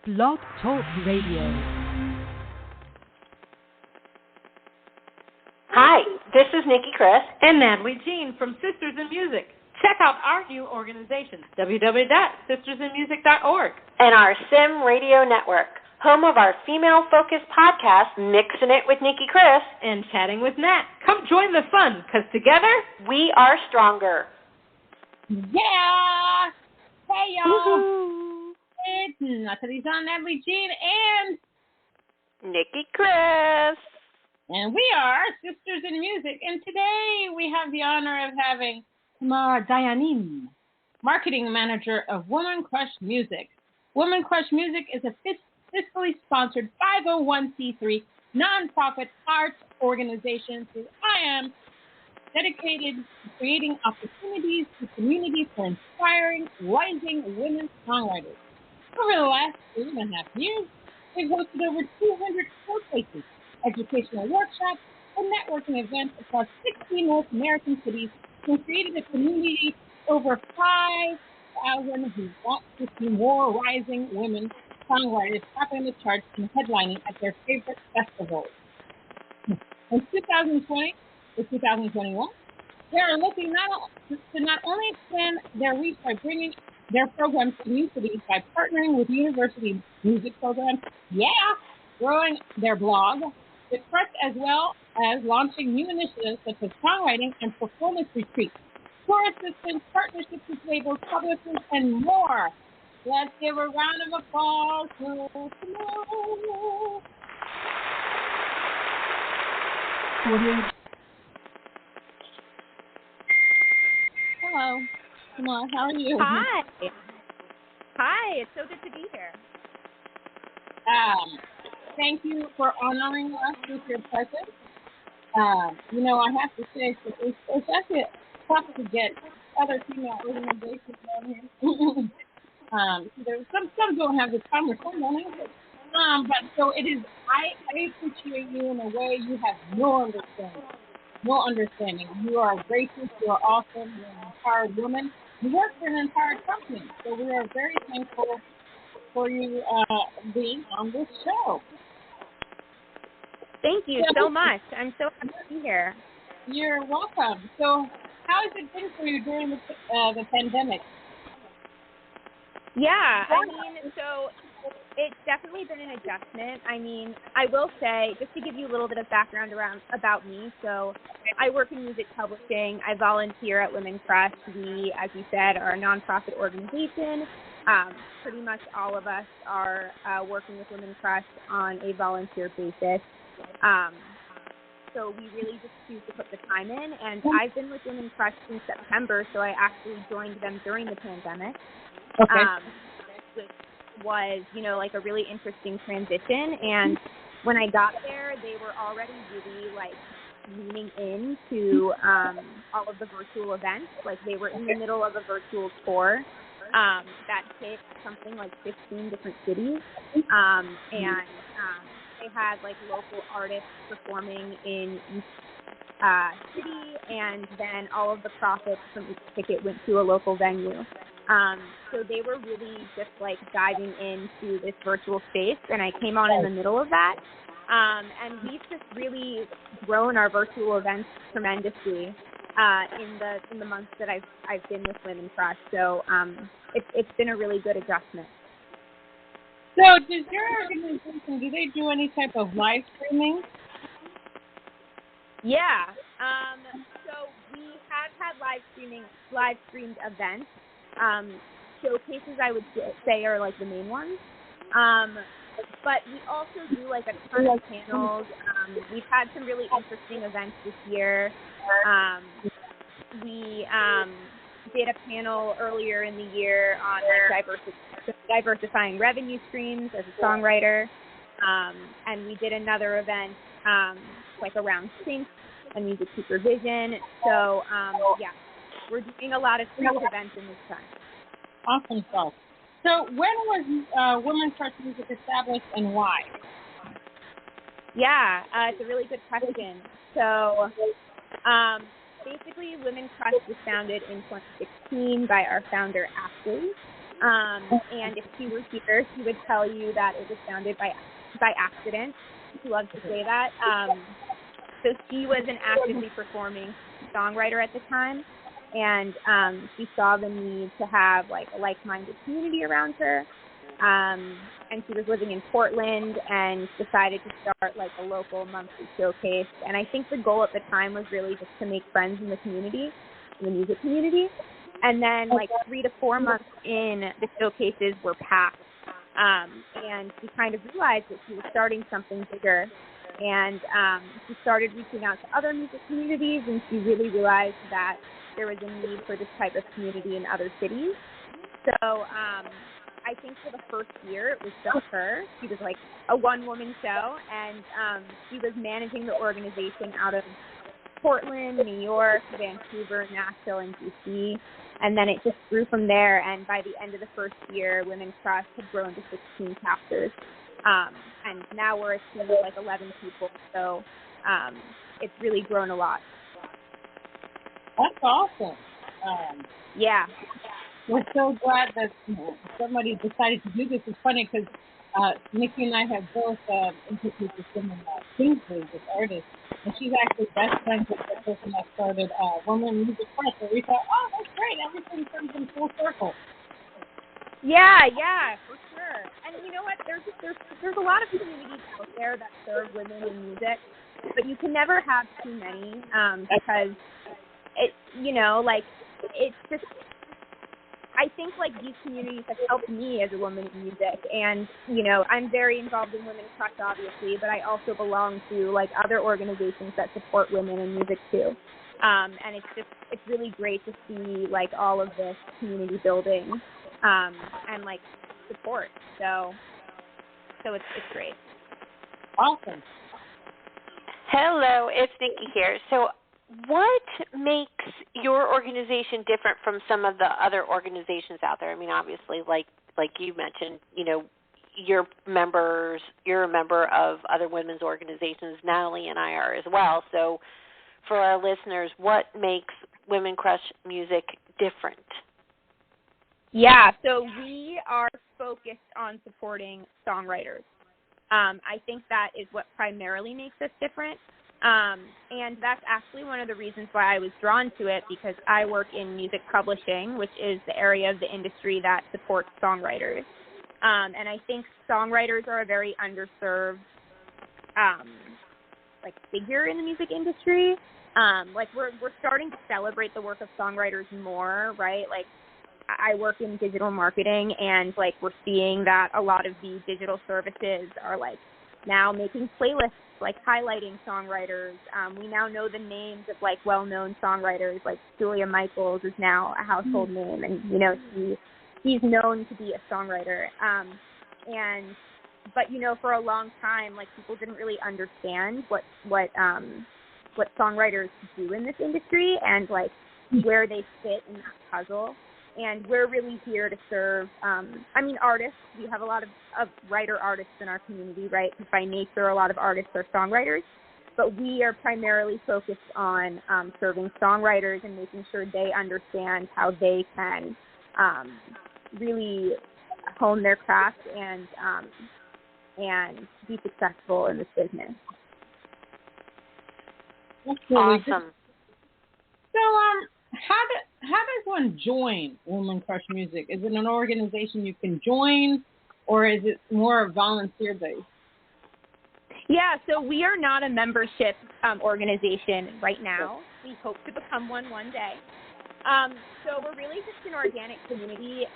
Blog Talk Radio. Hi, this is Nikki Chris and Natalie Jean from Sisters in Music. Check out our new organization, www.sistersinmusic.org. and our Sim Radio Network, home of our female-focused podcast, Mixing It with Nikki Chris and Chatting with Nat. Come join the fun, because together, we are stronger. Yeah! Hey, y'all! Woo-hoo. It's Natalie Jean, Natalie Jean, and Nikki Chris. And we are Sisters in Music. And today we have the honor of having Tamar Dayanim, Marketing Manager of Woman Crush Music. Woman Crush Music is a fiscally sponsored 501c3 nonprofit arts organization who I am dedicated to creating opportunities to communities for inspiring, rising women songwriters. Over the last 3.5 years, we've hosted over 200 showcases, educational workshops, and networking events across 60 North American cities and created a community over 5,000 who want to see more rising women songwriters topping the charts and headlining at their favorite festivals. In 2020 to 2021, they are looking to not only expand their reach by bringing their programs to new cities by partnering with university music programs, growing their blog, but first as well as launching new initiatives such as songwriting and performance retreats, tour assistance, partnerships with labels, publishers, and more. Let's give a round of applause to Tamar. Hello, Tamar. How are you? Hi. Hi. It's so good to be here. Thank you for honoring us with your presence. I have to say, it's actually tough to get other female organizations down here. There's some don't have the time or some don't have it. But so it is. I appreciate you in a way you have no understanding. You are gracious. You are awesome. You're an empowered woman. You work for an empowered company. So we are very thankful for you being on this show. Thank you so much. I'm so happy to be here. You're welcome. So how has it been for you during the pandemic? Yeah, so it's definitely been an adjustment. I will say, just to give you a little bit of background about me, so I work in music publishing. I volunteer at Women Crush. We, as you said, are a nonprofit organization. Pretty much all of us are working with Women Crush on a volunteer basis. So we really just choose to put the time in. And I've been with Women Crush since September, so I actually joined them during the pandemic. Okay. Which was, like a really interesting transition. And when I got there, they were already really, leaning into all of the virtual events. Like, they were in the middle of a virtual tour that hit something like 15 different cities. And they had, local artists performing in each city, and then all of the profits from each ticket went to a local venue. So they were really just, diving into this virtual space, and I came on in the middle of that. And we've just really grown our virtual events tremendously in the months that I've been with Women Crush. So it's been a really good adjustment. So does your organization, do they do any type of live streaming? Yeah. So we have had live streamed events. Showcases, I would say, are the main ones. But we also do a ton of panels. We've had some really interesting events this year. We did a panel earlier in the year on diversifying revenue streams as a songwriter. And we did another event around sync and music supervision. So we're doing a lot of sync events in this time. Awesome stuff. So when was Women Crush Music established and why? Yeah, it's a really good question. So basically, Women Crush was founded in 2016 by our founder, Ashley. And if she were here, she would tell you that it was founded by accident. She loves to say that. So she was an actively performing songwriter at the time, and she saw the need to have like a like-minded community around her. And she was living in Portland and decided to start like a local monthly showcase. And I think the goal at the time was really just to make friends in the community, in the music community. And then like 3 to 4 months in, the showcases were packed. And she kind of realized that she was starting something bigger. And she started reaching out to other music communities, and she really realized that there was a need for this type of community in other cities. So I think for the first year, it was just her. She was like a one-woman show, and she was managing the organization out of Portland, New York, Vancouver, Nashville, and D.C., and then it just grew from there, and by the end of the first year, Women Crush had grown to 16 chapters, and now we're a team of like 11 people, so it's really grown a lot. That's awesome. Yeah. We're so glad that somebody decided to do this. It's funny because Nikki and I have both interviewed with someone Kingsley, this artist, and she's actually best friends with the person that started Woman Music Press. So we thought, oh, that's great. Everything comes in full circle. Yeah, for sure. And you know what? There's a lot of communities out there that serve women in music, but you can never have too many because it's just. I think like these communities have helped me as a woman in music, and I'm very involved in Women Crush, obviously, but I also belong to like other organizations that support women in music too. And it's really great to see like all of this community building and like support. So it's great. Awesome. Hello, it's Nikki here. So what makes your organization different from some of the other organizations out there? I mean, obviously, like you mentioned, you're a member of other women's organizations. Natalie and I are as well. So for our listeners, what makes Women Crush Music different? Yeah, so we are focused on supporting songwriters. I think that is what primarily makes us different. And that's actually one of the reasons why I was drawn to it, because I work in music publishing, which is the area of the industry that supports songwriters. And I think songwriters are a very underserved, figure in the music industry. We're starting to celebrate the work of songwriters more, right? Like, I work in digital marketing, and like we're seeing that a lot of the digital services are like now making playlists, like highlighting songwriters. We now know the names of like well-known songwriters, like Julia Michaels is now a household name, and he's known to be a songwriter. But for a long time, like people didn't really understand what songwriters do in this industry and like where they fit in that puzzle. And we're really here to serve, artists. We have a lot of writer artists in our community, right? Because by nature, a lot of artists are songwriters. But we are primarily focused on serving songwriters and making sure they understand how they can really hone their craft and be successful in this business. That's really awesome. So, how does one join Women Crush Music? Is it an organization you can join, or is it more volunteer-based? Yeah, so we are not a membership organization right now. We hope to become one day. So we're really just an organic community.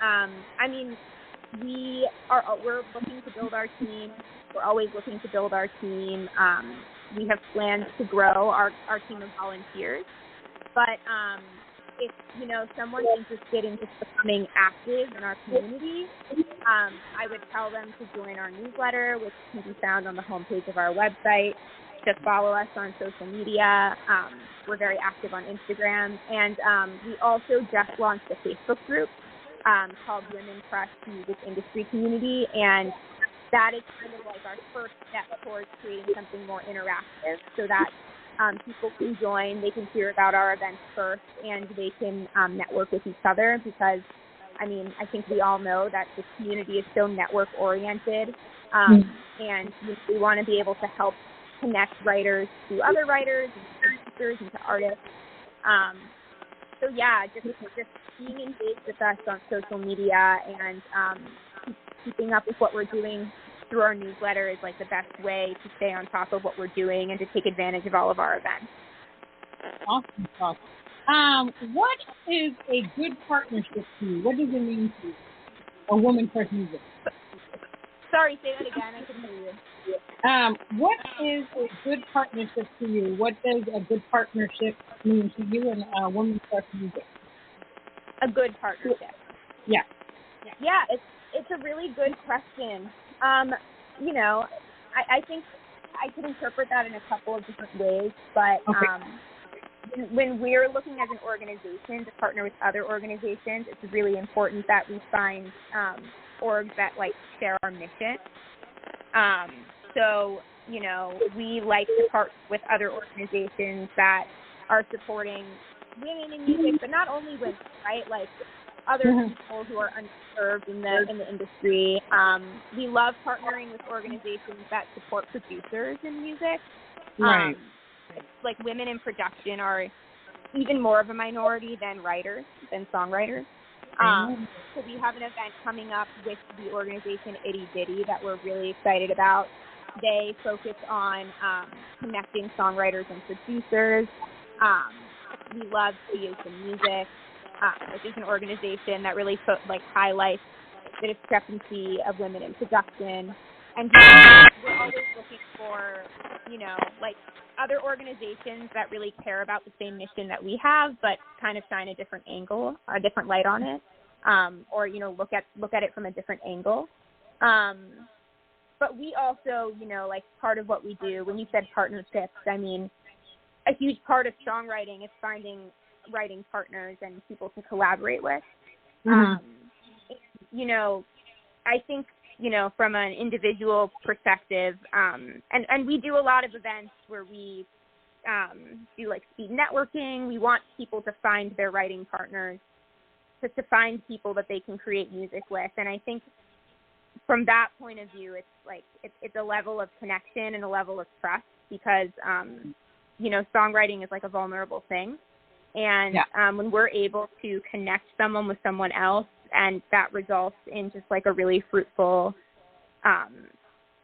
We're looking to build our team. We're always looking to build our team. We have plans to grow our team of volunteers. But if someone's interested in just becoming active in our community, I would tell them to join our newsletter, which can be found on the homepage of our website. Just follow us on social media. We're very active on Instagram, and we also just launched a Facebook group called Women Crush Music Industry Community, and that is kind of like our first step towards creating something more interactive, so that people can join, they can hear about our events first, and they can network with each other, because I mean, I think we all know that this community is so network-oriented, and we want to be able to help connect writers to other writers and to producers and to artists. So yeah, just being engaged with us on social media and keeping up with what we're doing through our newsletter is like the best way to stay on top of what we're doing and to take advantage of all of our events. Awesome. What is a good partnership to you? What does it mean to you? A Woman Crush Music. Sorry, say that again. I couldn't hear you. What is a good partnership to you? What does a good partnership mean to you and Woman Crush Music? A good partnership. Yeah. Yeah, it's a really good question. You know, I think I could interpret that in a couple of different ways, but when we're looking as an organization to partner with other organizations, it's really important that we find orgs that like share our mission. So, you know, we like to partner with other organizations that are supporting women in music, but not only women, right? Like other people who are underserved in the industry. We love partnering with organizations that support producers in music. Right. Like women in production are even more of a minority than songwriters. So we have an event coming up with the organization Itty Bitty that we're really excited about. They focus on connecting songwriters and producers. We love Creation Music, which is an organization that really highlights the discrepancy of women in production. And we're always looking for, you know, like other organizations that really care about the same mission that we have, but kind of shine a different angle, a different light on it, or, you know, look at it from a different angle. But we also, you know, like part of what we do, when you said partnerships, I mean, a huge part of songwriting is finding writing partners and people to collaborate with. You know, I think, you know, from an individual perspective, and we do a lot of events where we do like speed networking. We want people to find their writing partners, to find people that they can create music with. And I think from that point of view, it's like it's a level of connection and a level of trust because, you know, songwriting is like a vulnerable thing. And when we're able to connect someone with someone else, and that results in just like a really fruitful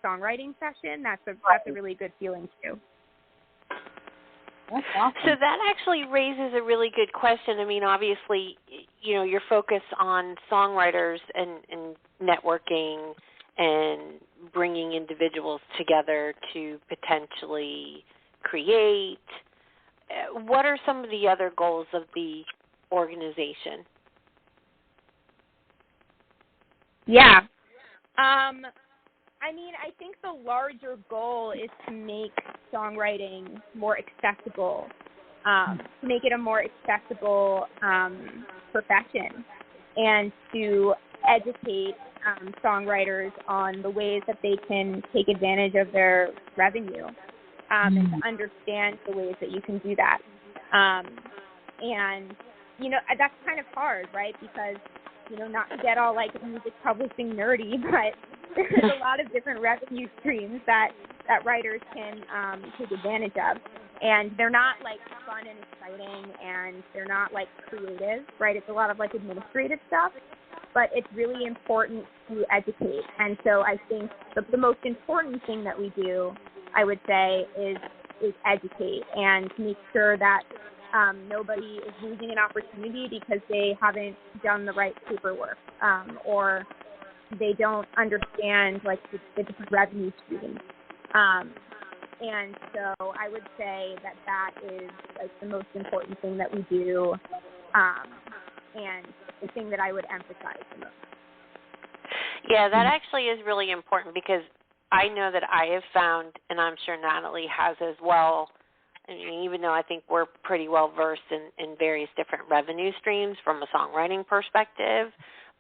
songwriting session, that's a really good feeling too. That's awesome. So that actually raises a really good question. I mean, obviously, you know, your focus on songwriters and networking and bringing individuals together to potentially create. What are some of the other goals of the organization? Yeah. I mean, I think the larger goal is to make songwriting more accessible, to make it a more accessible profession, and to educate songwriters on the ways that they can take advantage of their revenue, and to understand the ways that you can do that. And, you know, that's kind of hard, right? Because, you know, not to get all like music publishing nerdy, but there's a lot of different revenue streams that writers can take advantage of. And they're not like fun and exciting, and they're not like creative, right? It's a lot of like administrative stuff, but it's really important to educate. And so I think the most important thing that we do, I would say, is educate and make sure that nobody is losing an opportunity because they haven't done the right paperwork, or they don't understand like the different revenue streams. And so I would say that is like the most important thing that we do, and the thing that I would emphasize the most. Yeah, that actually is really important because I know that I have found, and I'm sure Natalie has as well, I mean, even though I think we're pretty well versed in various different revenue streams from a songwriting perspective,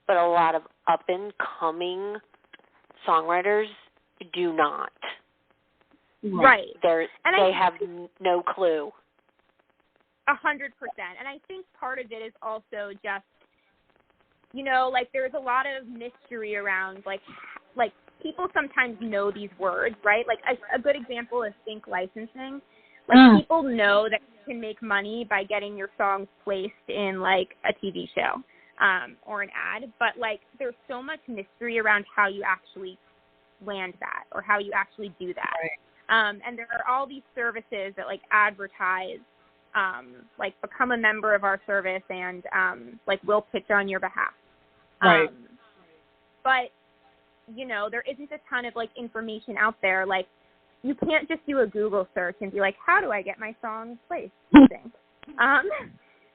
but a lot of up-and-coming songwriters do not. Right. They have no clue. 100%. And I think part of it is also just you know, like there's a lot of mystery around like people sometimes know these words, right? Like a good example is sync licensing. Like people know that you can make money by getting your songs placed in like a TV show or an ad, but like there's so much mystery around how you actually land that or how you actually do that. Right. And there are all these services that like advertise like become a member of our service and like we'll pitch on your behalf. Right. But you know, there isn't a ton of like information out there. Like you can't just do a Google search and be like, how do I get my song placed?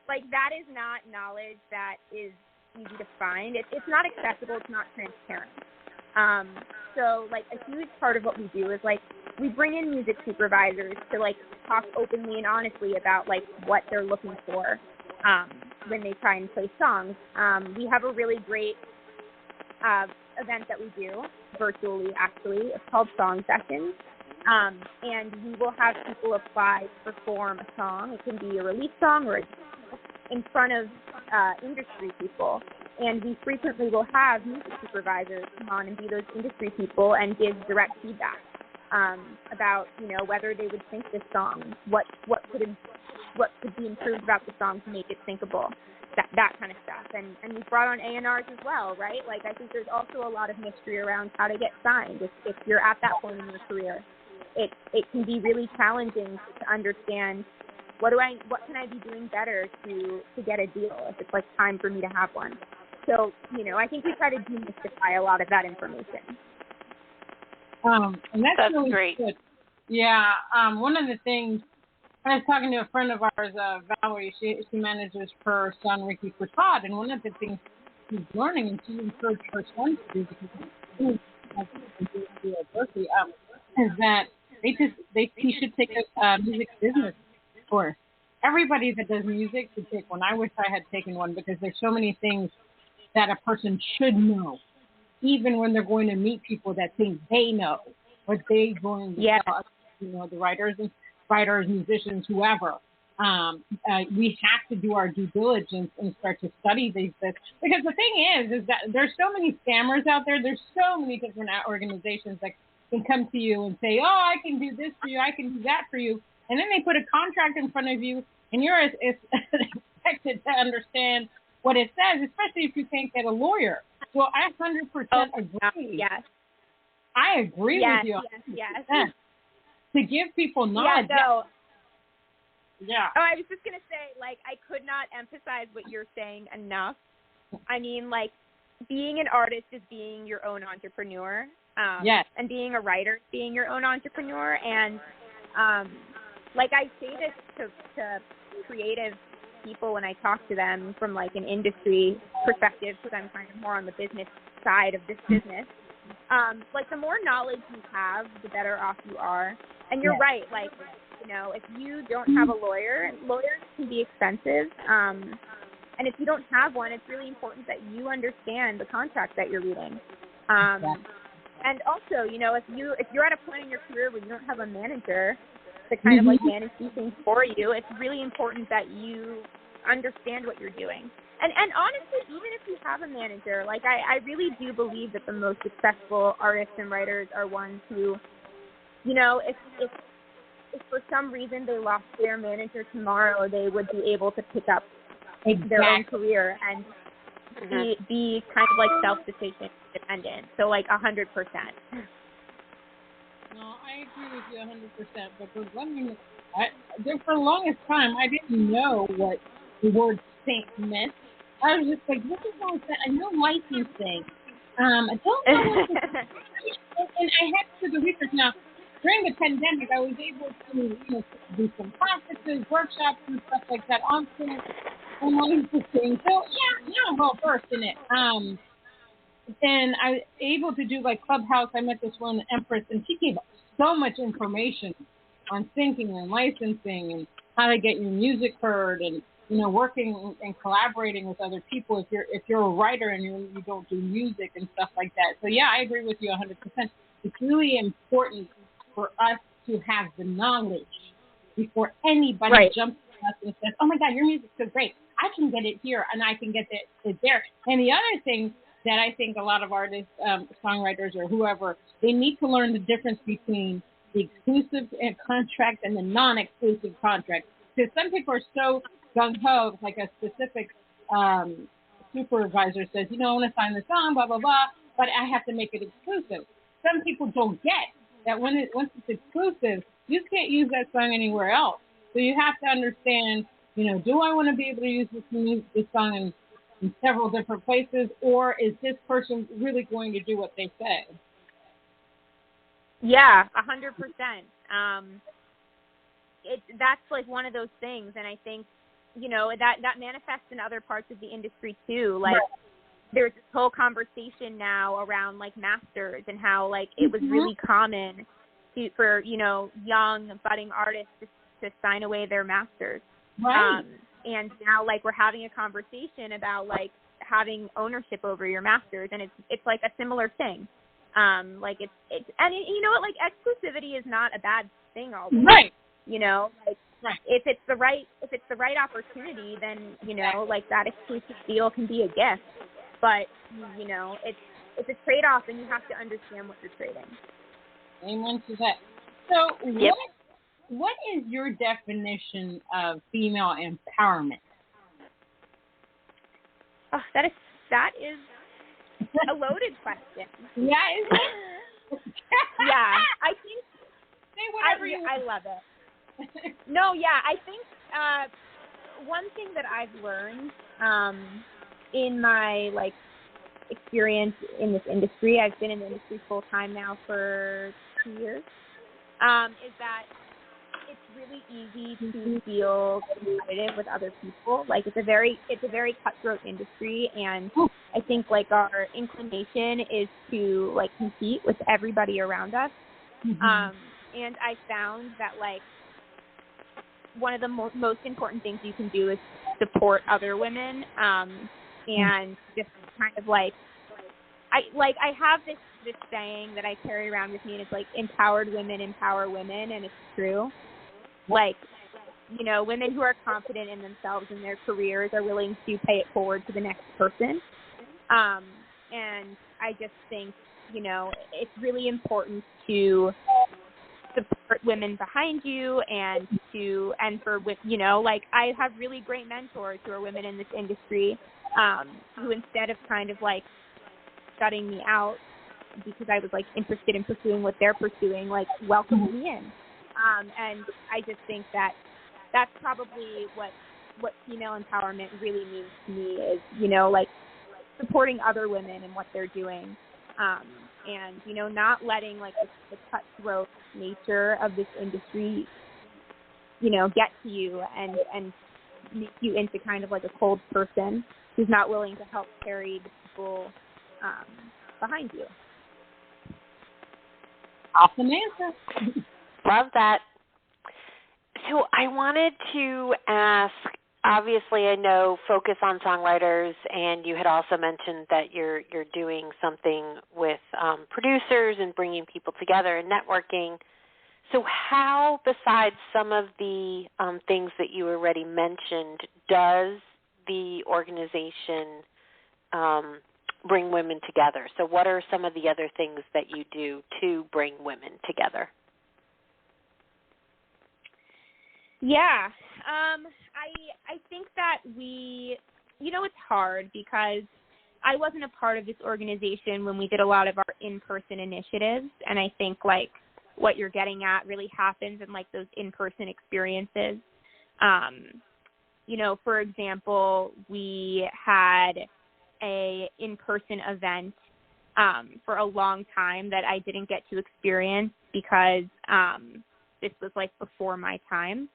Like that is not knowledge that is easy to find. It's not accessible. It's not transparent. So like a huge part of what we do is like we bring in music supervisors to like talk openly and honestly about like what they're looking for when they try and play songs. We have a really great event that we do virtually, actually. It's called Song Sessions, and we will have people apply to perform a song. It can be a release song or in front of industry people, and we frequently will have music supervisors come on and be those industry people and give direct feedback about, you know, whether they would sync this song, what could be improved about the song to make it syncable. That kind of stuff. And we've brought on A&Rs as well, right? Like, I think there's also a lot of mystery around how to get signed. If you're at that point in your career, it can be really challenging to understand what can I be doing better to get a deal if it's, like, time for me to have one. So, you know, I think we try to demystify a lot of that information. And that's really great. Good. Yeah. One of the things, I was talking to a friend of ours, Valerie. She manages her son, Ricky Prasad, and one of the things she's learning, and she encouraged her son to do, because is that he should take a music business course. Everybody that does music should take one. I wish I had taken one, because there's so many things that a person should know, even when they're going to meet people that think they know what they're going to tell, you know, the writers, musicians, whoever. We have to do our due diligence and start to study these things. Because the thing is that there's so many scammers out there. There's so many different organizations that can come to you and say, oh, I can do this for you, I can do that for you. And then they put a contract in front of you, and you're expected to understand what it says, especially if you can't get a lawyer. So I 100% agree. Yes. I agree with you. Yes. To give people knowledge. Yeah. Oh, I was just going to say, like, I could not emphasize what you're saying enough. I mean, like, being an artist is being your own entrepreneur. Yes. And being a writer is being your own entrepreneur. And, like, I say this to creative people when I talk to them from, like, an industry perspective, because I'm kind of more on the business side of this business. Like, the more knowledge you have, the better off you are. And you're right, like, you know, if you don't have a lawyer, lawyers can be expensive. And if you don't have one, it's really important that you understand the contract that you're reading. And also, you know, if you're at a point in your career where you don't have a manager to kind of like manage these things for you, it's really important that you understand what you're doing. And honestly, even if you have a manager, like I really do believe that the most successful artists and writers are ones who, you know, if for some reason they lost their manager tomorrow, they would be able to pick up their own career and be kind of like self-sufficient, independent. So like 100%. No, I agree with you 100%. Because for the longest time, I didn't know what the word sync meant. I was just like, what is all that? I know licensing. I don't know what and I had to do the research. Now, during the pandemic, I was able to do some practices, workshops, and stuff like that on sync and licensing. So, yeah, I'm well versed in it. And I was able to do, like, Clubhouse. I met this one, Empress, and she gave so much information on syncing and licensing and how to get your music heard and, working and collaborating with other people if you're a writer and you don't do music and stuff like that. So, yeah, I agree with you 100%. It's really important for us to have the knowledge before anybody jumps to us and says, oh, my God, your music's so great. I can get it here and I can get it there. And the other thing that I think a lot of artists, songwriters or whoever, they need to learn the difference between the exclusive contract and the non-exclusive contract. Because some people are so gung-ho, like a specific supervisor says, I want to sign the song, blah, blah, blah, but I have to make it exclusive. Some people don't get that once it's exclusive, you can't use that song anywhere else. So you have to understand, do I want to be able to use this song in several different places, or is this person really going to do what they say? Yeah, 100%. That's like one of those things, and I think, that manifests in other parts of the industry too. Like, there's this whole conversation now around like masters and how like it was really common for young budding artists to sign away their masters. Right. And now like we're having a conversation about like having ownership over your masters, and it's like a similar thing. Like it's and you know what, like exclusivity is not a bad thing always. Right. Like right. If it's the right opportunity, then like that exclusive deal can be a gift. But it's a trade-off, and you have to understand what you're trading. Amen to that. So what is your definition of female empowerment? Oh, that is a loaded question. Yeah, isn't it? Yeah, I think. Say whatever you want. I love it. No, yeah, I think one thing that I've learned in my like experience in this industry, I've been in the industry full time now for 2 years, is that it's really easy to feel competitive with other people. Like it's a very cutthroat industry, and I think like our inclination is to like compete with everybody around us. And I found that like one of the most important things you can do is support other women, and just kind of like I have this saying that I carry around with me, and it's like empowered women empower women, and it's true. Like, women who are confident in themselves and their careers are willing to pay it forward to the next person. And I just think, it's really important to support women behind you and for like I have really great mentors who are women in this industry, who instead of kind of like shutting me out because I was like interested in pursuing what they're pursuing, like welcomed me in. And I just think that that's probably what female empowerment really means to me is, like supporting other women and what they're doing. And, not letting like the cutthroat nature of this industry, get to you and make you into kind of like a cold person who's not willing to help carry the people behind you. Awesome answer. Love that. So I wanted to ask, obviously I know focus on songwriters, and you had also mentioned that you're doing something with producers and bringing people together and networking. So how, besides some of the things that you already mentioned, does the organization bring women together? So what are some of the other things that you do to bring women together? Yeah, I think that it's hard because I wasn't a part of this organization when we did a lot of our in-person initiatives, and I think like what you're getting at really happens in like those in-person experiences. For example, we had a in-person event for a long time that I didn't get to experience because this was like before my time.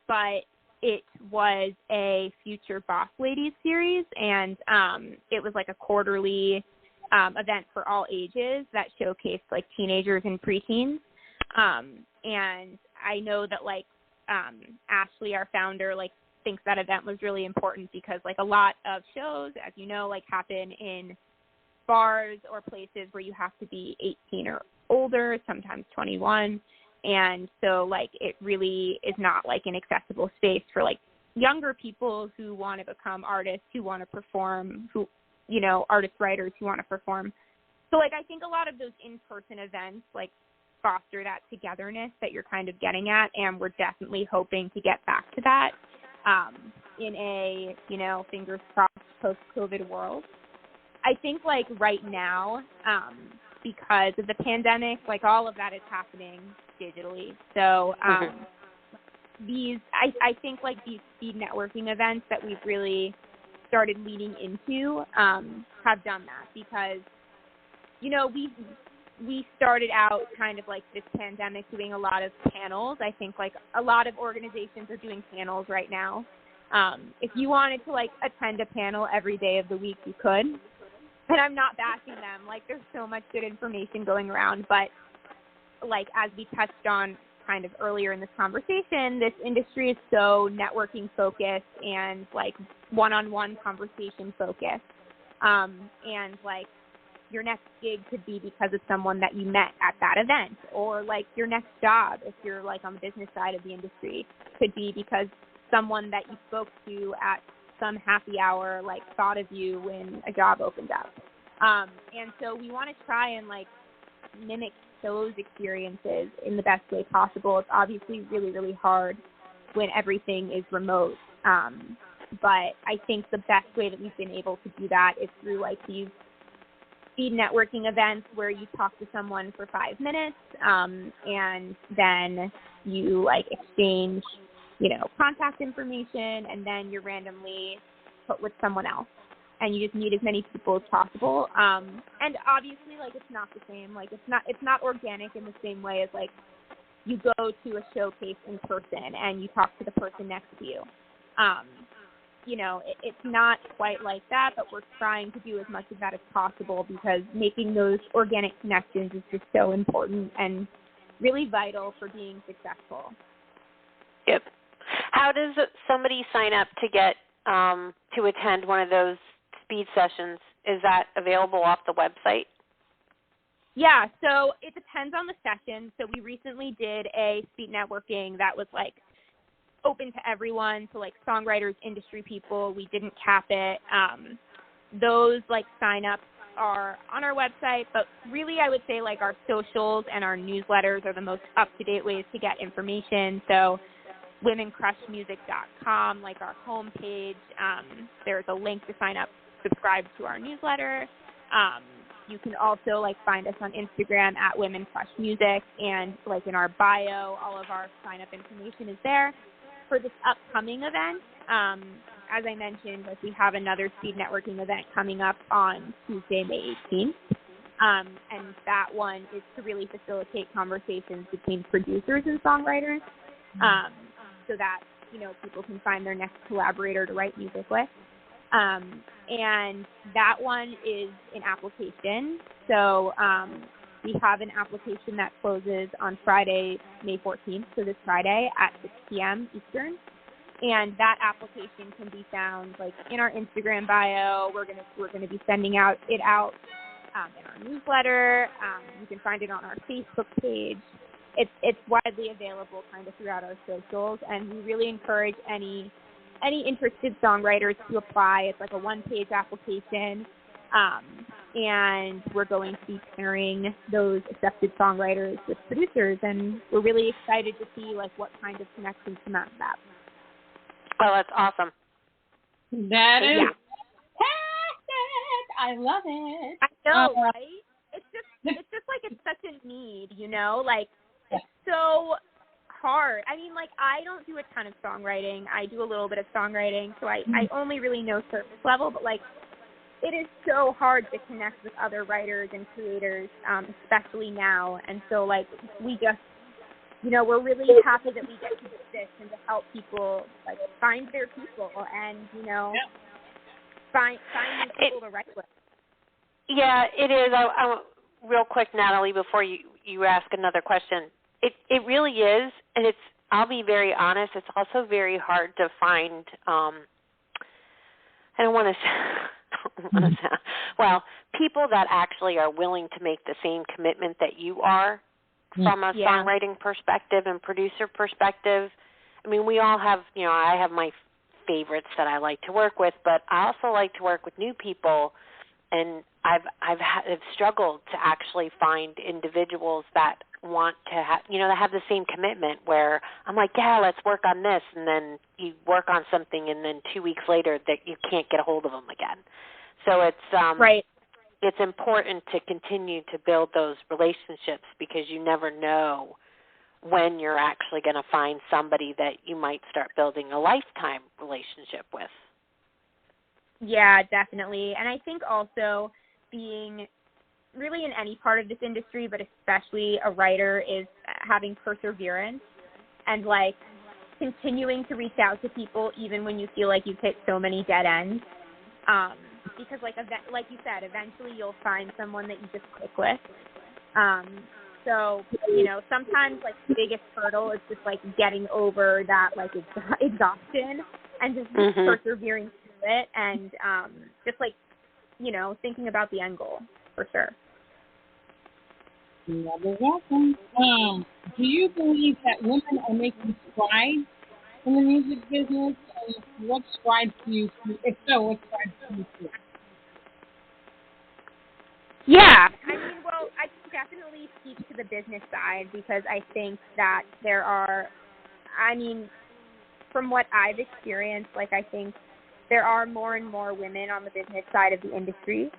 But it was a Future Boss Ladies series, and it was like a quarterly event for all ages that showcased like teenagers and preteens. And I know that like Ashley, our founder, like thinks that event was really important because like a lot of shows, as you know, like happen in bars or places where you have to be 18 or older, sometimes 21. And so like it really is not like an accessible space for like, younger people who want to become artists, who want to perform, who, you know, artist writers who want to perform. So, like, I think a lot of those in-person events, like, foster that togetherness that you're kind of getting at, and we're definitely hoping to get back to that in a, you know, fingers crossed, post-COVID world. I think, like, right now, because of the pandemic, like, all of that is happening digitally. So I think, like, these speed networking events that we've really started leaning into have done that because, you know, we started out kind of like this pandemic doing a lot of panels. I think, like, a lot of organizations are doing panels right now. If you wanted to, like, attend a panel every day of the week, you could. And I'm not bashing them. Like, there's so much good information going around. But, like, as we touched on kind of earlier in this conversation, this industry is so networking focused and, like, one-on-one conversation focused. And, like, your next gig could be because of someone that you met at that event, or, like, your next job, if you're, like, on the business side of the industry, could be because someone that you spoke to at some happy hour, like, thought of you when a job opened up. And so we want to try and, like, mimic those experiences in the best way possible. It's obviously really, really hard when everything is remote. But I think the best way that we've been able to do that is through, like, these speed networking events where you talk to someone for 5 minutes, and then you, like, exchange, you know, contact information, and then you're randomly put with someone else, and you just meet as many people as possible. And obviously, like, it's not the same. Like, it's not organic in the same way as, like, you go to a showcase in person and you talk to the person next to you. You know, it's not quite like that, but we're trying to do as much of that as possible because making those organic connections is just so important and really vital for being successful. Yep. How does somebody sign up to get to attend one of those speed sessions? Is that available off the website? Yeah, so it depends on the session. So we recently did a speed networking that was, like, open to everyone, so, like, songwriters, industry people. We didn't cap it. Those, like, sign-ups are on our website, but really I would say, like, our socials and our newsletters are the most up-to-date ways to get information. So womencrushmusic.com, like, our homepage, there's a link to sign up, subscribe to our newsletter. You can also, like, find us on Instagram at womencrushmusic, and, like, in our bio, all of our sign-up information is there. For this upcoming event, as I mentioned, like, we have another speed networking event coming up on Tuesday, May 18th. And that one is to really facilitate conversations between producers and songwriters, so that, you know, people can find their next collaborator to write music with. And that one is an application. So we have an application that closes on Friday, May 14th, so this Friday at 6 p.m. Eastern. And that application can be found, like, in our Instagram bio. We're gonna be sending it out in our newsletter. You can find it on our Facebook page. It's widely available kind of throughout our socials, and we really encourage any interested songwriters to apply. It's like a one-page application. And we're going to be pairing those accepted songwriters with producers, and we're really excited to see, like, what kind of connections come out of that. Oh, that's awesome. That is fantastic. I love it. I know, right? It's just like it's such a need, you know? Like, it's so hard. I mean, like, I don't do a ton of songwriting. I do a little bit of songwriting, so I only really know surface level, but, like, it is so hard to connect with other writers and creators, especially now. And so, like, we just, you know, we're really happy that we get to do this and to help people, like, find their people and, you know, find new people to write with. Yeah, it is. I real quick, Natalie, before you ask another question. It really is, and I'll be very honest, it's also very hard to find, I don't want to say, well, people that actually are willing to make the same commitment that you are from a songwriting perspective and producer perspective. I mean, we all have, you know, I have my favorites that I like to work with, but I also like to work with new people, and I've struggled to actually find individuals that want to have, that have the same commitment, where I'm like, yeah, let's work on this, and then you work on something, and then 2 weeks later that you can't get a hold of them again. So it's right. It's important to continue to build those relationships, because you never know when you're actually going to find somebody that you might start building a lifetime relationship with. Yeah, definitely. And I think also being really in any part of this industry, but especially a writer, is having perseverance and like continuing to reach out to people even when you feel like you've hit so many dead ends. Because like you said, eventually you'll find someone that you just click with. So, sometimes like the biggest hurdle is just like getting over that like exhaustion and just persevering through it, and just like, thinking about the end goal for sure. You're welcome. Do you believe that women are making strides in the music business? And what strides do you see? If so, what strides do you see? Yeah, I mean, well, I can definitely speak to the business side, because I think that there are, from what I've experienced, like I think there are more and more women on the business side of the industry,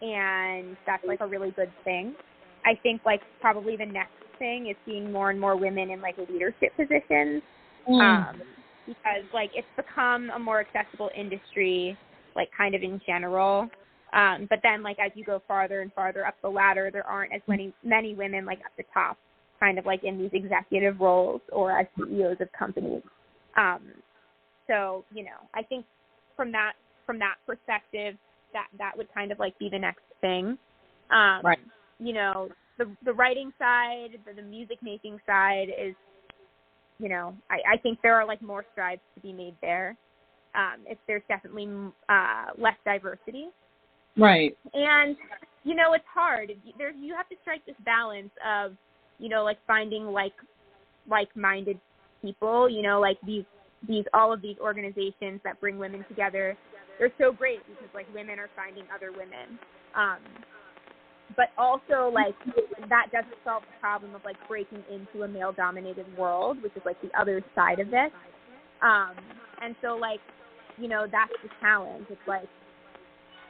and that's like a really good thing. I think like probably the next thing is seeing more and more women in like leadership positions, because like it's become a more accessible industry, like kind of in general. But then, like, as you go farther and farther up the ladder, there aren't as many women, like, at the top, kind of, like, in these executive roles or as CEOs of companies. So, I think from that perspective, that would kind of, like, be the next thing. Right. The writing side, the music-making side is, I think there are, like, more strides to be made there. There's definitely less diversity. Right. And, it's hard. You have to strike this balance of, like finding like-minded people, like all of these organizations that bring women together. They're so great because like women are finding other women. But also like that doesn't solve the problem of like breaking into a male-dominated world, which is like the other side of this. And so like, that's the challenge. It's like,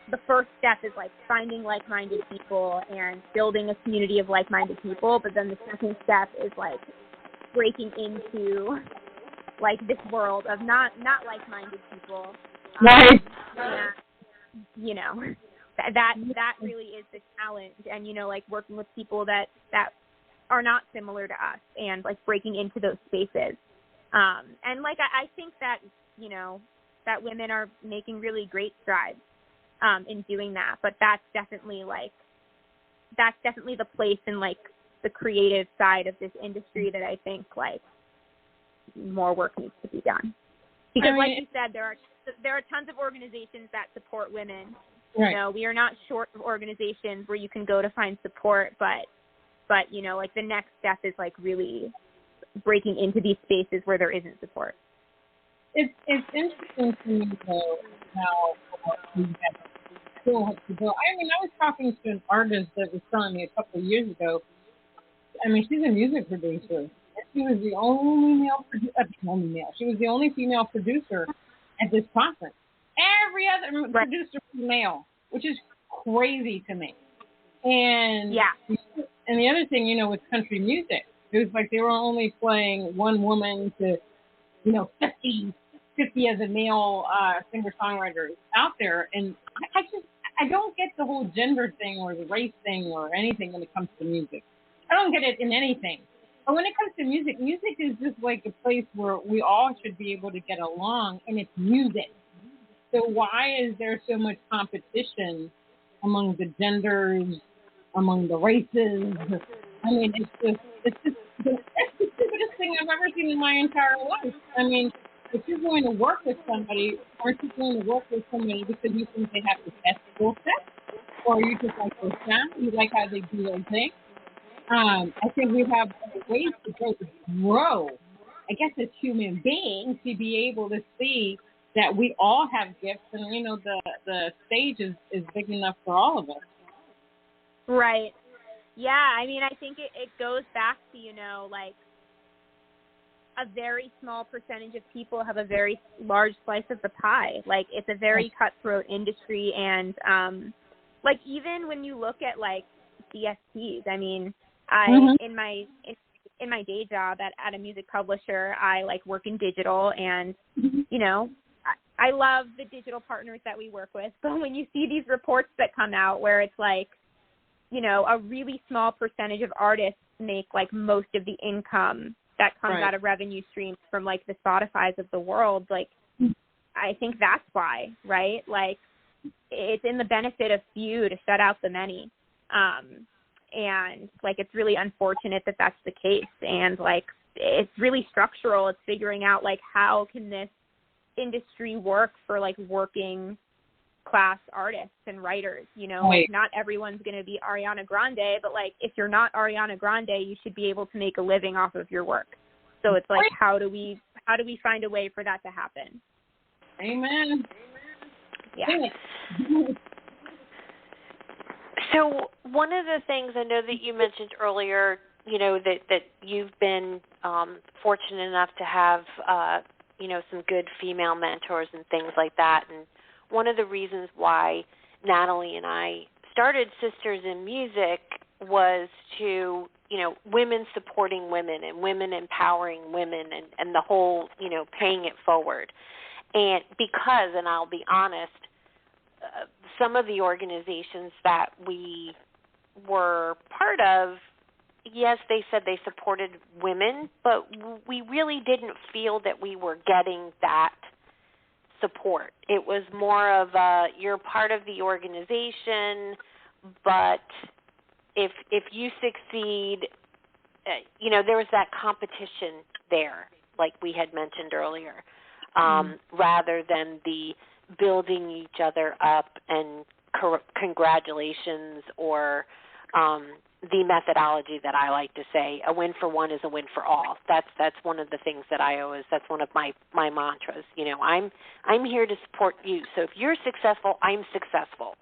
the first step is like finding like-minded people and building a community of like-minded people, but then the second step is like breaking into like this world of not like-minded people. Right. And, that really is the challenge, and like working with people that are not similar to us and like breaking into those spaces. And like I think that that women are making really great strides in doing that, but that's definitely the place in like the creative side of this industry that I think like more work needs to be done, because like you said, there are tons of organizations that support women. Right. We are not short of organizations where you can go to find support, but like the next step is like really breaking into these spaces where there isn't support. It's interesting to me though how we have still have to go. I was talking to an artist that was telling me a couple of years ago. She's a music producer. She was the only She was the only female producer at this conference. Every other producer was male, which is crazy to me. And and the other thing, with country music, it was like they were only playing one woman to 50 as a male singer-songwriters out there. And I don't get the whole gender thing or the race thing or anything when it comes to music. I don't get it in anything. But when it comes to music, music is just like a place where we all should be able to get along, and it's music. So why is there so much competition among the genders, among the races? It's just the stupidest thing I've ever seen in my entire life. If you're going to work with somebody, aren't you going to work with somebody because you think they have the best skill set? Or you just like their sound, you like how they do their thing? I think we have ways to grow I guess as human beings, to be able to see that we all have gifts, and the stage is big enough for all of us. Right. Yeah, I mean, I think it goes back to, like a very small percentage of people have a very large slice of the pie. Like, it's a very cutthroat industry, and like, even when you look at like DSPs, I mean, in my day job at a music publisher, I like work in digital, and I love the digital partners that we work with. But when you see these reports that come out where it's like, a really small percentage of artists make like most of the income that comes out of revenue streams from like the Spotifys of the world, like, I think that's why, right? Like, it's in the benefit of few to shut out the many. And like, it's really unfortunate that that's the case. And like, it's really structural. It's figuring out like, how can this industry work for like working class artists and writers? Like, not everyone's going to be Ariana Grande, but like, if you're not Ariana Grande, you should be able to make a living off of your work. So it's like, how do we find a way for that to happen? Amen. Yeah. So one of the things I know that you mentioned earlier, that you've been fortunate enough to have, some good female mentors and things like that. And one of the reasons why Natalie and I started Sisters in Music was to, women supporting women and women empowering women and the whole, paying it forward. And because, and I'll be honest, some of the organizations that we were part of, yes, they said they supported women, but we really didn't feel that we were getting that support. It was more of you're part of the organization, but if you succeed, there was that competition there, like we had mentioned earlier, rather than the building each other up and congratulations, or the methodology that I like to say, a win for one is a win for all. That's one of the things that that's one of my mantras. I'm here to support you. So if you're successful, I'm successful,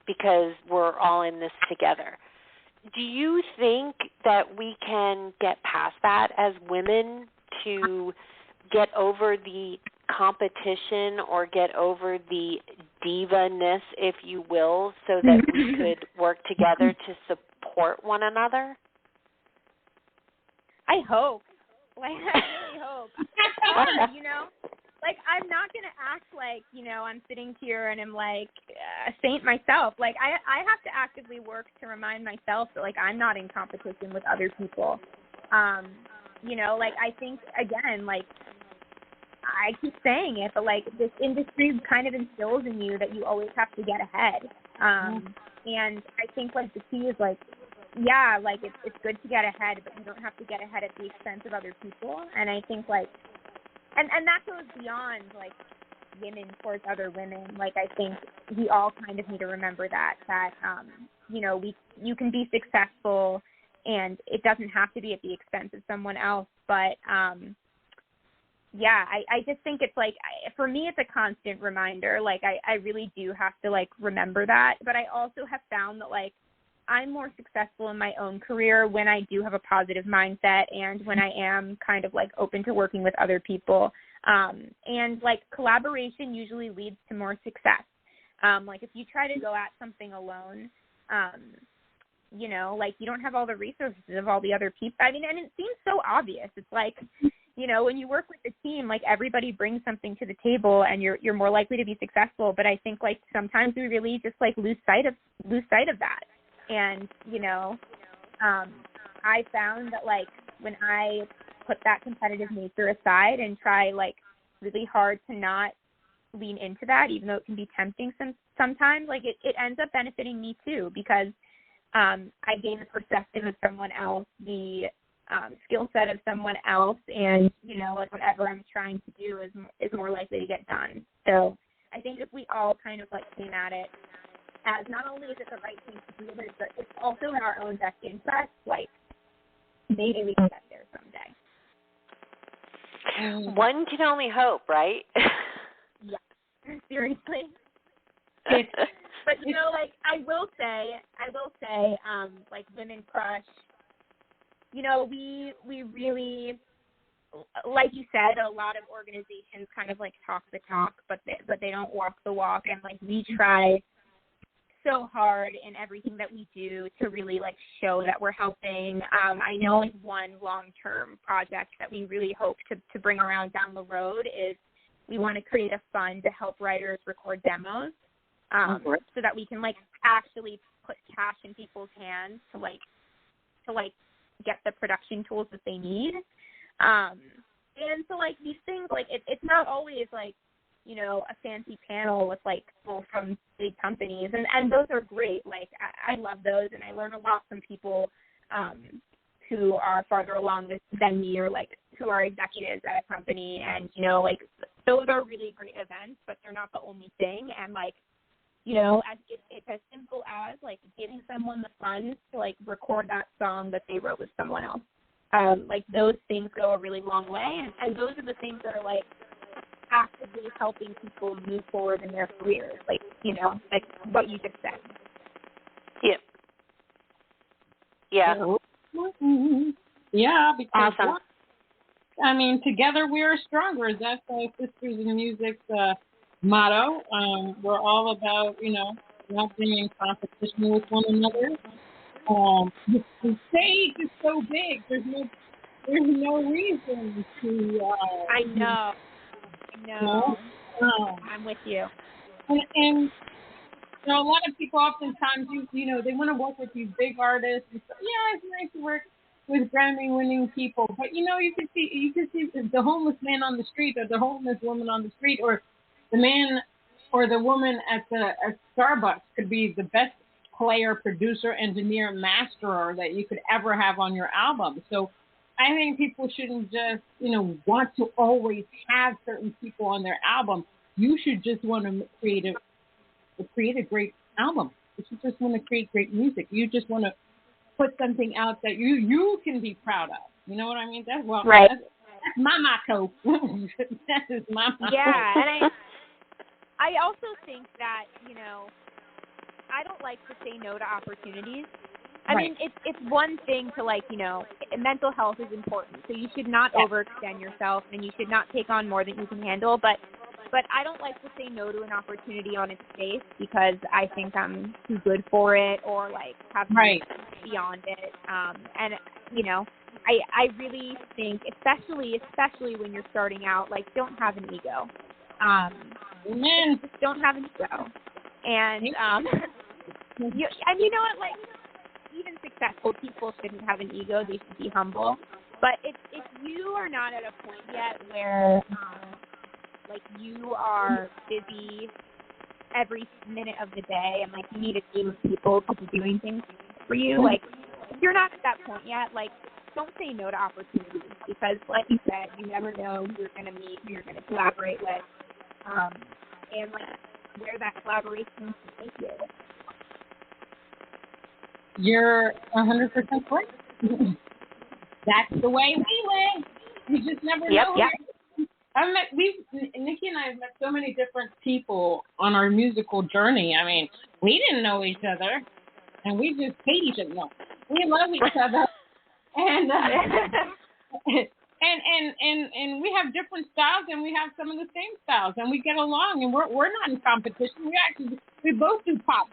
because we're all in this together. Do you think that we can get past that as women to get over the competition or get over the diva-ness, if you will, so that we could work together to support one another? I hope. Like, I really hope. Like, I'm not going to act like, I'm sitting here and I'm like a saint myself. Like, I have to actively work to remind myself that, like, I'm not in competition with other people. Like, I think, again, like, I keep saying it, but like, this industry kind of instills in you that you always have to get ahead. And I think like the key is like, yeah, like it's good to get ahead, but you don't have to get ahead at the expense of other people. And I think like, and that goes beyond like women towards other women. Like, I think we all kind of need to remember that you can be successful, and it doesn't have to be at the expense of someone else. But yeah, I just think it's like, for me, it's a constant reminder. Like, I really do have to like remember that. But I also have found that like, I'm more successful in my own career when I do have a positive mindset, and when I am kind of like open to working with other people. And like, collaboration usually leads to more success. Like, if you try to go at something alone, like, you don't have all the resources of all the other people. I mean, and it seems so obvious. It's like, when you work with a team, like, everybody brings something to the table, and you're more likely to be successful. But I think like, sometimes we really just like lose sight of that. And, I found that like, when I put that competitive nature aside and try like really hard to not lean into that, even though it can be tempting sometimes, like it ends up benefiting me too, because I gain the perspective of someone else, the skill set of someone else, and like, whatever I'm trying to do is more likely to get done. So I think if we all kind of like came at it as, not only is it the right thing to do, but it's also in our own best interest, like, maybe we can get there someday. One can only hope, right? Yeah, seriously. But like I will say, like Women Crush, we really, like you said, a lot of organizations kind of like talk the talk, but they don't walk the walk, and like we try so hard in everything that we do to really like show that we're helping. I know like one long-term project that we really hope to bring around down the road is we want to create a fund to help writers record demos, so that we can like actually put cash in people's hands to get the production tools that they need. And so like these things, like it's not always like, a fancy panel with like people from big companies, and those are great. Like I love those, and I learn a lot from people who are farther along than me, or like who are executives at a company, and like those are really great events, but they're not the only thing. And like it's as simple as like giving someone the funds to like record that song that they wrote with someone else. Like those things go a really long way, and those are the things that are like actively helping people move forward in their careers, like like what you just said. Yep. Yeah. Yeah, because awesome. I mean, together we are stronger. That's Sisters in Music's motto. We're all about, not being in competition with one another. The stage is so big. There's no reason to. I know. I'm with you. And a lot of people oftentimes, they want to work with these big artists. And so, yeah, it's nice to work with Grammy-winning people, but you can see the homeless man on the street, or the homeless woman on the street, or the man or the woman at Starbucks could be the best player, producer, engineer, masterer that you could ever have on your album. So I think people shouldn't just, want to always have certain people on their album. You should just want to create a great album. You should just want to create great music. You just want to put something out that you can be proud of. You know what I mean? That's right. That's my motto. That is my motto. Yeah, and I also think that, I don't like to say no to opportunities. I mean, it's one thing to mental health is important, so you should not overextend yourself, and you should not take on more than you can handle. But I don't like to say no to an opportunity on its face because I think I'm too good for it, or have beyond it. And I really think, especially when you're starting out, don't have an ego. Just don't have an ego. And you know what, even successful people shouldn't have an ego. They should be humble. But if you are not at a point yet where you are busy every minute of the day, and you need a team of people to be doing things for you, if you're not at that point yet, don't say no to opportunities, because like you said, you never know who you're going to meet, who you're going to collaborate with, and where that collaboration can take you. You're 100% correct. That's the way we live. You just never know. Yep. Nikki and I have met so many different people on our musical journey. I mean, we didn't know each other, and we just hate each other. No, we love each other, and and we have different styles, and we have some of the same styles, and we get along, and we're not in competition. We both do pop.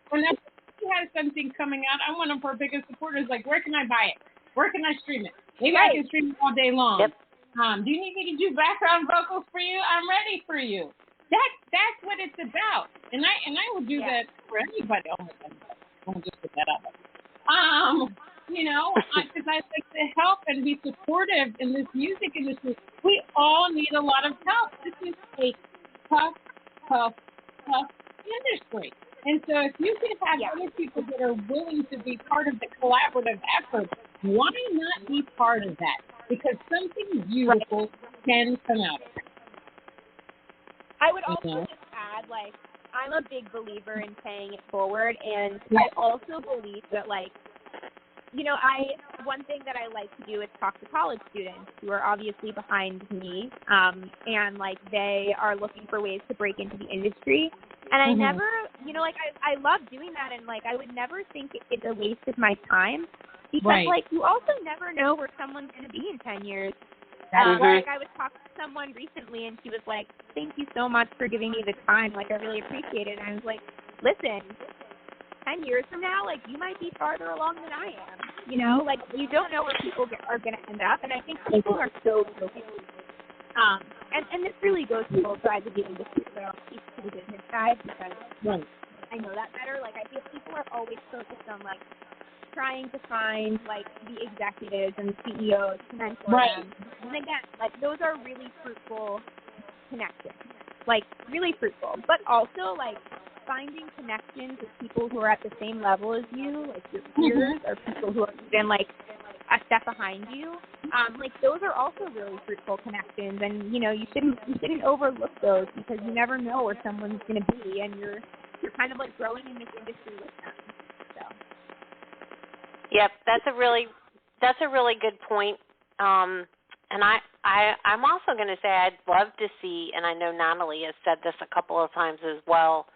Whenever she has something coming out, I'm one of her biggest supporters. Where can I buy it? Where can I stream it? Maybe I can stream it all day long. Yep. Do you need me to do background vocals for you? I'm ready for you. That's what it's about. And I will do that for anybody. Oh my God. I'll just put that up. Because I like to help and be supportive in this music industry. We all need a lot of help. This is a tough industry. And so if you can have other people that are willing to be part of the collaborative effort, why not be part of that? Because something beautiful can come out of it. I would also just add, I'm a big believer in paying it forward, and I also believe that, one thing that I like to do is talk to college students who are obviously behind me, and like they are looking for ways to break into the industry. And I never, I love doing that, and like I would never think it's a waste of my time, because like you also never know where someone's going to be in 10 years. Like I was talking to someone recently, and she was like, "Thank you so much for giving me the time. Like I really appreciate it." And I was like, "Listen, 10 years from now, like you might be farther along than I am. Like you don't know where people are going to end up." And I think people are so focused. And this really goes to both sides of the industry, so I'll speak to the business side because I know that better. Like I feel people are always focused on like trying to find like the executives and the CEOs to mentor them. And again, like those are really fruitful connections, like really fruitful. But also like finding connections with people who are at the same level as you, like your peers or people who are even like a step behind you. Like those are also really fruitful connections, and you shouldn't overlook those because you never know where someone's going to be, and you're kind of like growing in this industry with them. So. Yep, that's a really good point. And I'm also going to say I'd love to see, and I know Natalie has said this a couple of times as well,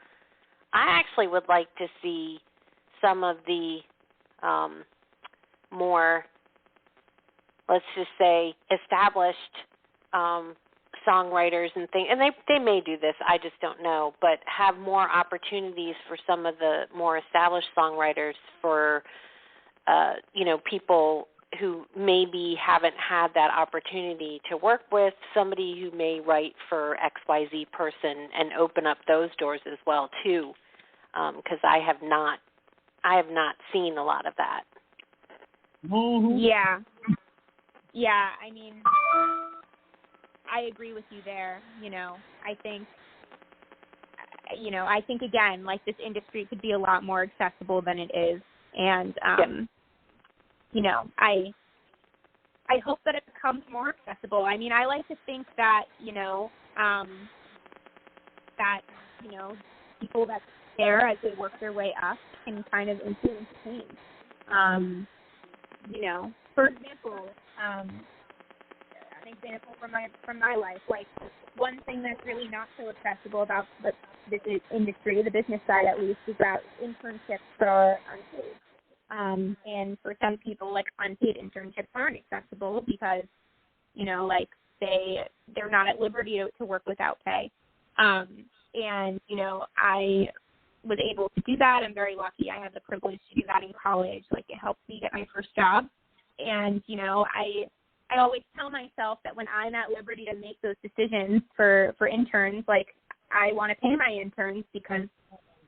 I actually would like to see some of the more, let's just say, established songwriters and things, and they may do this, I just don't know, but have more opportunities for some of the more established songwriters for people who maybe haven't had that opportunity to work with somebody who may write for XYZ person, and open up those doors as well too, because I have not seen a lot of that. Yeah. I mean, I agree with you there. I think again, like this industry could be a lot more accessible than it is, and I hope that it becomes more accessible. I mean, I like to think that people that care as they work their way up can kind of influence change. For example, an example from my life, like one thing that's really not so accessible about this industry, the business side at least, is that internships are unpaid. And for some people, like unpaid internships aren't accessible because, they're not at liberty to work without pay. And I was able to do that. I'm very lucky. I had the privilege to do that in college. Like it helped me get my first job. And, I always tell myself that when I'm at liberty to make those decisions for interns, like I want to pay my interns because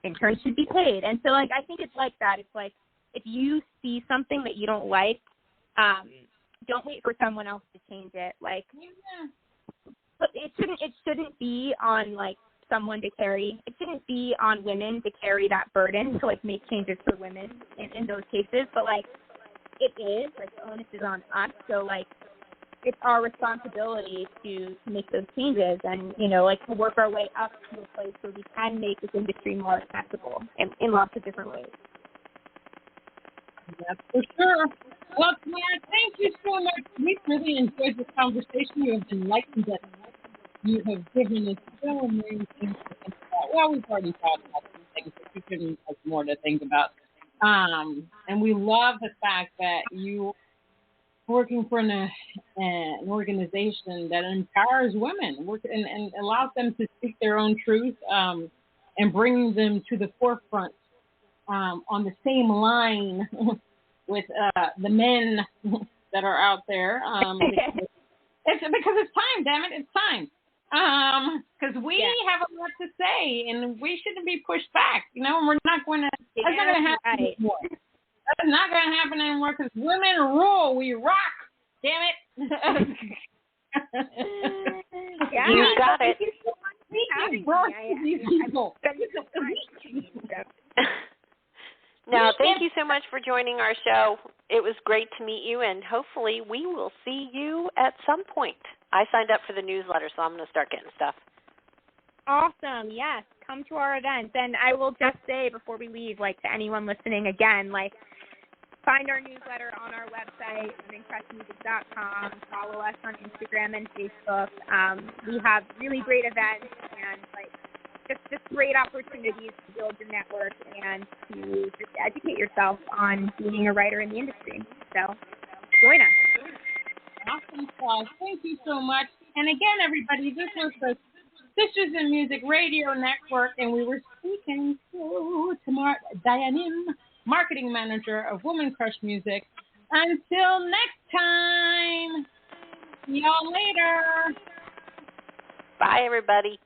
interns should be paid. And so like, I think it's like that. It's like, if you see something that you don't like, don't wait for someone else to change it. Like, but it shouldn't be on like someone to carry. It shouldn't be on women to carry that burden to like make changes for women in those cases. But like, it is like the onus is on us. So like, it's our responsibility to make those changes and like to work our way up to a place where we can make this industry more accessible in lots of different ways. That's for sure. Well, Tamar, thank you so much. We really enjoyed this conversation. You have enlightened us. You have given us so many things to think about. Well, we've already talked about some things, but you've given us more to think about. And we love the fact that you are working for an organization that empowers women and allows them to speak their own truth and bring them to the forefront. On the same line with the men that are out there. It's because it's time, damn it, it's time. Because we have a lot to say, and we shouldn't be pushed back, and we're not going to, that's not going to happen anymore. That's not going to happen anymore, because women rule, we rock, damn it. You got it. Now, thank you so much for joining our show. It was great to meet you, and hopefully we will see you at some point. I signed up for the newsletter, so I'm going to start getting stuff. Awesome. Yes. Come to our events. And I will just say before we leave, like to anyone listening again, like find our newsletter on our website, womxnmusic.com. Follow us on Instagram and Facebook. We have really great events and just great opportunities to build your network and to just educate yourself on being a writer in the industry. So join us. Awesome sauce. Thank you so much. And again, everybody, this was the Sisters in Music Radio Network, and we were speaking to Tamar Dayanim, Marketing Manager of Woman Crush Music. Until next time, see y'all later. Bye, everybody.